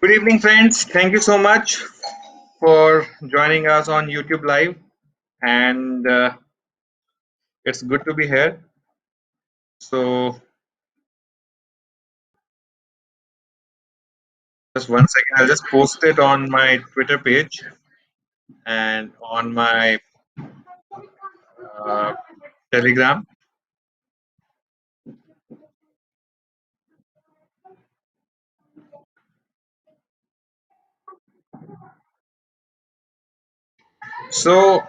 Good evening, friends. Thank you so much for joining us on YouTube Live, and it's good to be here. So, just one second, I'll just post it on my Twitter page and on my uh, Telegram. So,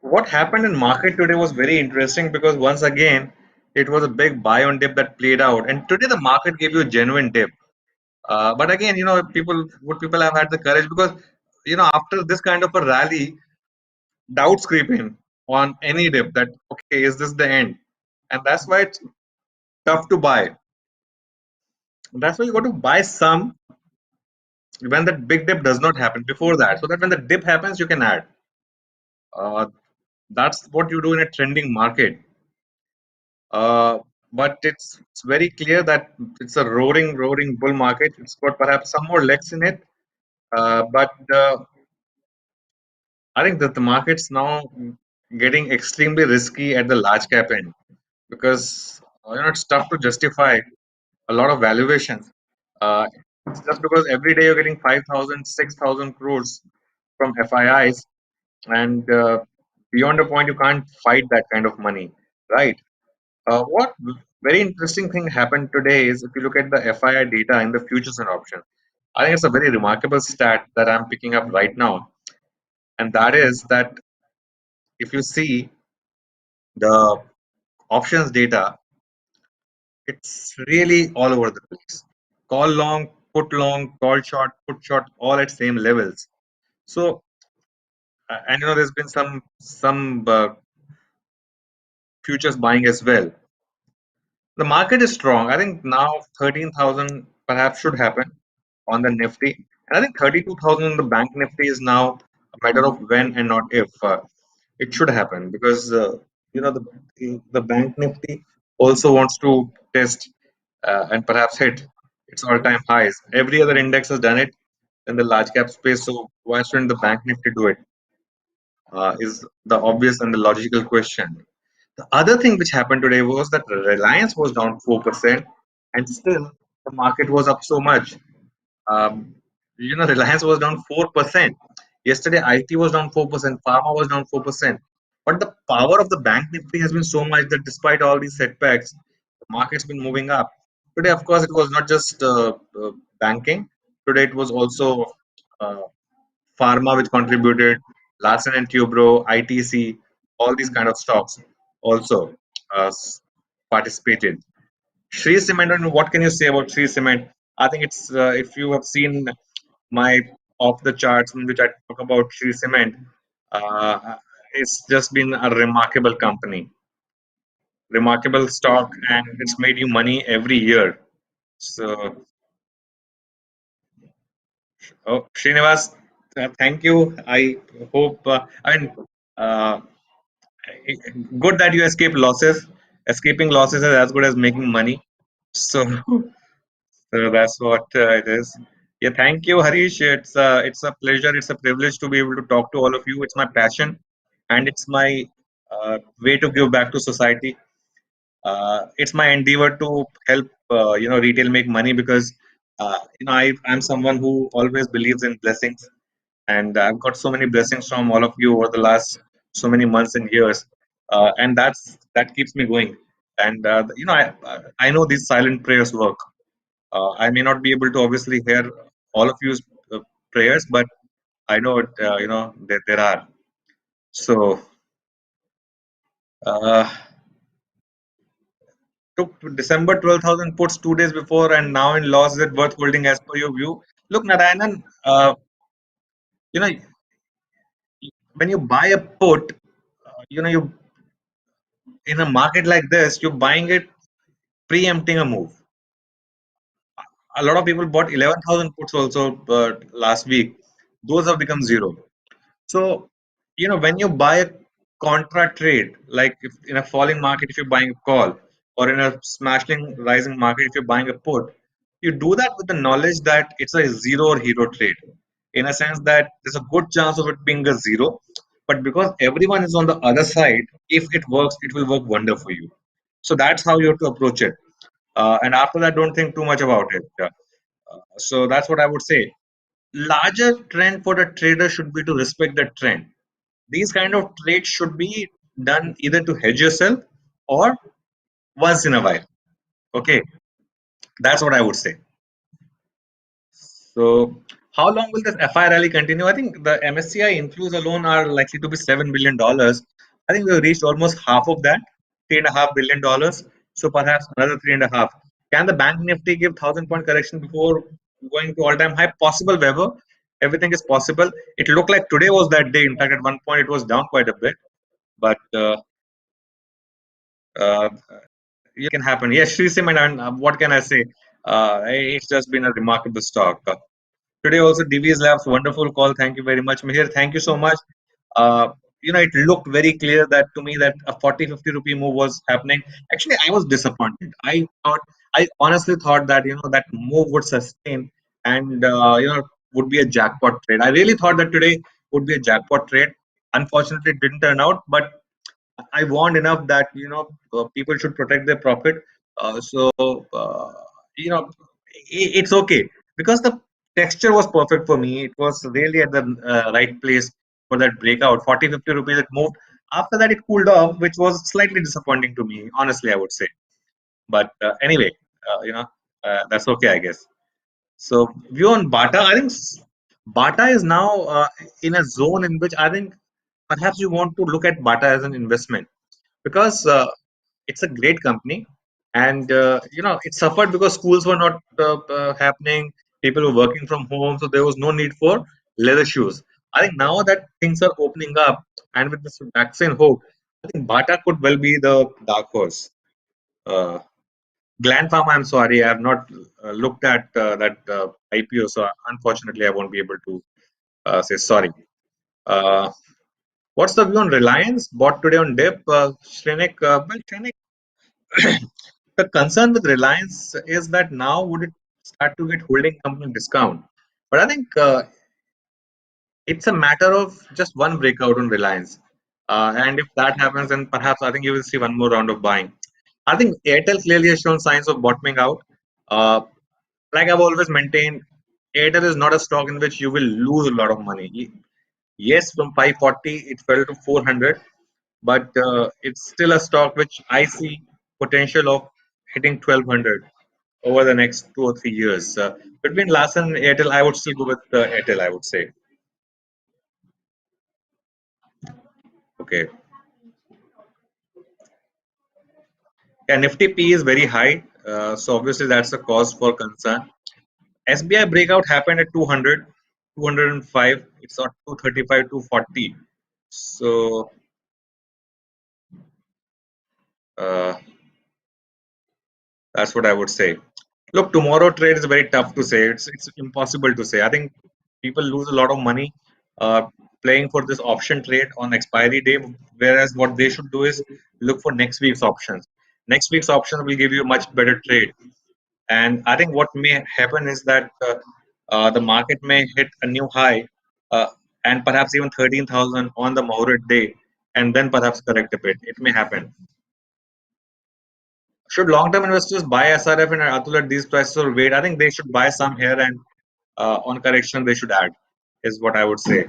what happened in market today was very interesting because once again, it was a big buy on dip that played out, and today the market gave you a genuine dip. But again, people have had the courage because after this kind of a rally, doubts creep in on any dip that okay, is this the end? And that's why it's tough to buy. That's why you got to buy some when that big dip does not happen before that, so that when the dip happens, you can add. Uh, that's what you do in a trending market. Uh, but it's very clear that it's a roaring bull market. It's got perhaps some more legs in it, but I think that the market's now getting extremely risky at the large cap end because it's tough to justify a lot of valuations. Uh, it's just because every day you're getting 5,000, 6,000 crores from FIIs, and beyond a point, you can't fight that kind of money, right? What very interesting thing happened today is if you look at the FII data in the futures and options, I think it's a very remarkable stat that I'm picking up right now, and that is that if you see the options data, it's really all over the place. Long, call short, put short, all at same levels. So, and there's been some futures buying as well. The market is strong. I think now 13,000 perhaps should happen on the Nifty, and I think 32,000 on the Bank Nifty is now a matter of when and not if. It should happen because you know the Bank Nifty also wants to test and perhaps hit its all-time highs. Every other index has done it in the large cap space, so why shouldn't the Bank Nifty do it? Is the obvious and the logical question. The other thing which happened today was that Reliance was down 4%, and still the market was up so much. Um, Reliance was down 4%. Yesterday, IT was down 4%, Pharma was down 4%. But the power of the Bank Nifty has been so much that despite all these setbacks, the market's been moving up. Today, of course, it was not just banking. Today, it was also uh, Pharma, which contributed, Larsen and Tubro, ITC, all these kind of stocks also participated. Shree Cement, and what can you say about Shree Cement? I think it's if you have seen my off the charts in which I talk about Shree Cement, it's just been a remarkable company, remarkable stock, and it's made you money every year. So, oh, Srinivas, thank you. I hope, uh, good that you escape losses. Escaping losses is as good as making money. So, so that's what it is. Yeah, thank you, Harish. It's a pleasure. It's a privilege to be able to talk to all of you. It's my passion, and it's my way to give back to society. It's my endeavor to help retail make money because I'm someone who always believes in blessings, and I've got so many blessings from all of you over the last so many months and years, and that keeps me going. And I know these silent prayers work. I may not be able to obviously hear all of you's prayers, but I know it, there are. So uh, took December 12,000 puts 2 days before, and now in loss. Is it worth holding as per your view? Look, Narayanan, you know, when you buy a put, you in a market like this, you're buying it preempting a move. A lot of people bought 11,000 puts also last week. Those have become zero. So, when you buy a contra trade, like if in a falling market, if you're buying a call, or in a smashing rising market, if you're buying a put, You do that with the knowledge that it's a zero or hero trade, in a sense that there's a good chance of it being a zero, but because everyone is on the other side, if it works, it will work wonder for you. So that's how you have to approach it. And after that, don't think too much about it. So that's what I would say. Larger trend for the trader should be to respect the trend. These kind of trades should be done either to hedge yourself or once in a while. Okay, that's what I would say. So, how long will this FI rally continue? I think the MSCI inflows alone are likely to be $7 billion. I think we've reached almost half of that, $3.5 billion. So perhaps another three and a half. Can the bank Nifty give 1,000 point correction before going to all-time high? Possible, Weber. Everything is possible. It looked like today was that day. In fact, at one point it was down quite a bit, but uh, it can happen. Yes, Sri Sim, and what can I say? It's just been a remarkable stock. Today also Divi's Labs, wonderful call. Thank you very much, Mihir. Thank you so much. Uh, it looked very clear that to me that a 40-50 rupee move was happening. Actually, I was disappointed. I honestly thought that that move would sustain and would be a jackpot trade. I really thought that today would be a jackpot trade. Unfortunately, it didn't turn out, but I warned enough that people should protect their profit. So you know it's okay because the texture was perfect for me. It was really at the right place for that breakout. 40-50 rupees it moved. After that, it cooled off, which was slightly disappointing to me. Honestly, I would say. But anyway, that's okay, I guess. So view on Bata. I think Bata is now in a zone in which I think perhaps you want to look at Bata as an investment because it's a great company, and it suffered because schools were not happening. People were working from home, so there was no need for leather shoes. I think now that things are opening up, and with this vaccine hope, I think Bata could well be the dark horse. Uh, Gland Pharma, I'm sorry, I have not looked at that IPO, so unfortunately, I won't be able to say sorry. Uh, what's the view on Reliance? Bought today on dip. Shrenik, well, Shrenik, the concern with Reliance is that now would it start to get holding company discount? But I think it's a matter of just one breakout on Reliance. And if that happens, then perhaps I think you will see one more round of buying. I think Airtel clearly has shown signs of bottoming out. Uh, like I've always maintained, Airtel is not a stock in which you will lose a lot of money. Yes, from 540 it fell to 400, but it's still a stock which I see potential of hitting 1200 over the next 2 or 3 years. Between Larsen and Airtel, I would still go with Airtel, I would say. Okay. Yeah, Nifty P is very high. So obviously that's a cause for concern. SBI breakout happened at 200, 205. It's not 235, 240. So uh, that's what I would say. Look, tomorrow trade is very tough to say. It's impossible to say. I think people lose a lot of money uh, playing for this option trade on expiry day, whereas what they should do is look for next week's options. Next week's options will give you a much better trade. And I think what may happen is that the market may hit a new high uh, and perhaps even 13,000 on the Mohammed day, and then perhaps correct a bit. It may happen. Should long-term investors buy SRF and Atul at these prices or wait? I think they should buy some here and on correction they should add, is what I would say.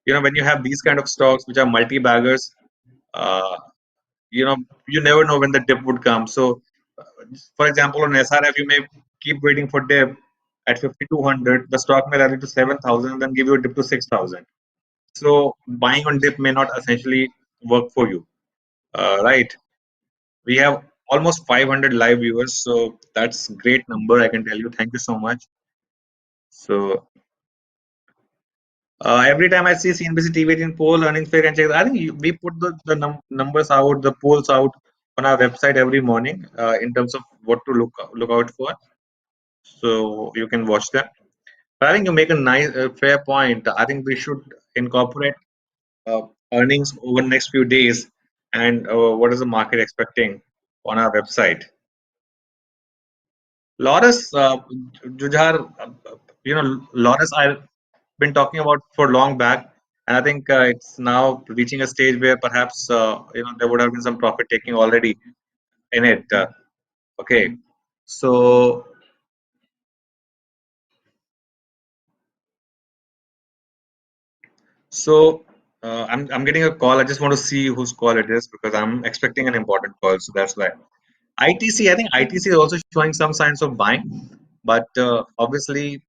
When you have these kind of stocks which are multi-baggers, uh, you know, you never know when the dip would come. So, uh, for example, on SRF, you may keep waiting for dip at 5,200. The stock may rally to 7,000 and then give you a dip to 6,000. So, buying on dip may not essentially work for you, right? We have almost 500 live viewers, so that's great number. I can tell you. Thank you so much. So every time I see CNBC TV18 poll earnings fair and check, I think we put the numbers out, the polls out on our website every morning in terms of what to look out for. So you can watch them. But I think you make a nice, fair point. I think we should incorporate uh, earnings over the next few days and what is the market expecting on our website. Loris, Jujhar, Loris, I've been talking about for long back, and I think it's now reaching a stage where perhaps there would have been some profit taking already in it. Okay, so I'm getting a call. I just want to see whose call it is because I'm expecting an important call. So that's why. ITC, I think ITC is also showing some signs of buying, but obviously,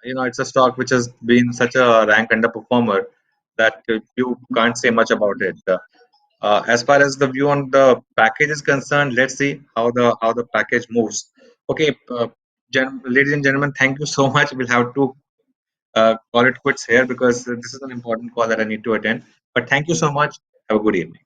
it's a stock which has been such a rank underperformer that you can't say much about it. As far as the view on the package is concerned, let's see how the package moves. Okay, ladies and gentlemen, thank you so much. We'll have to call it quits here because this is an important call that I need to attend. But thank you so much. Have a good evening.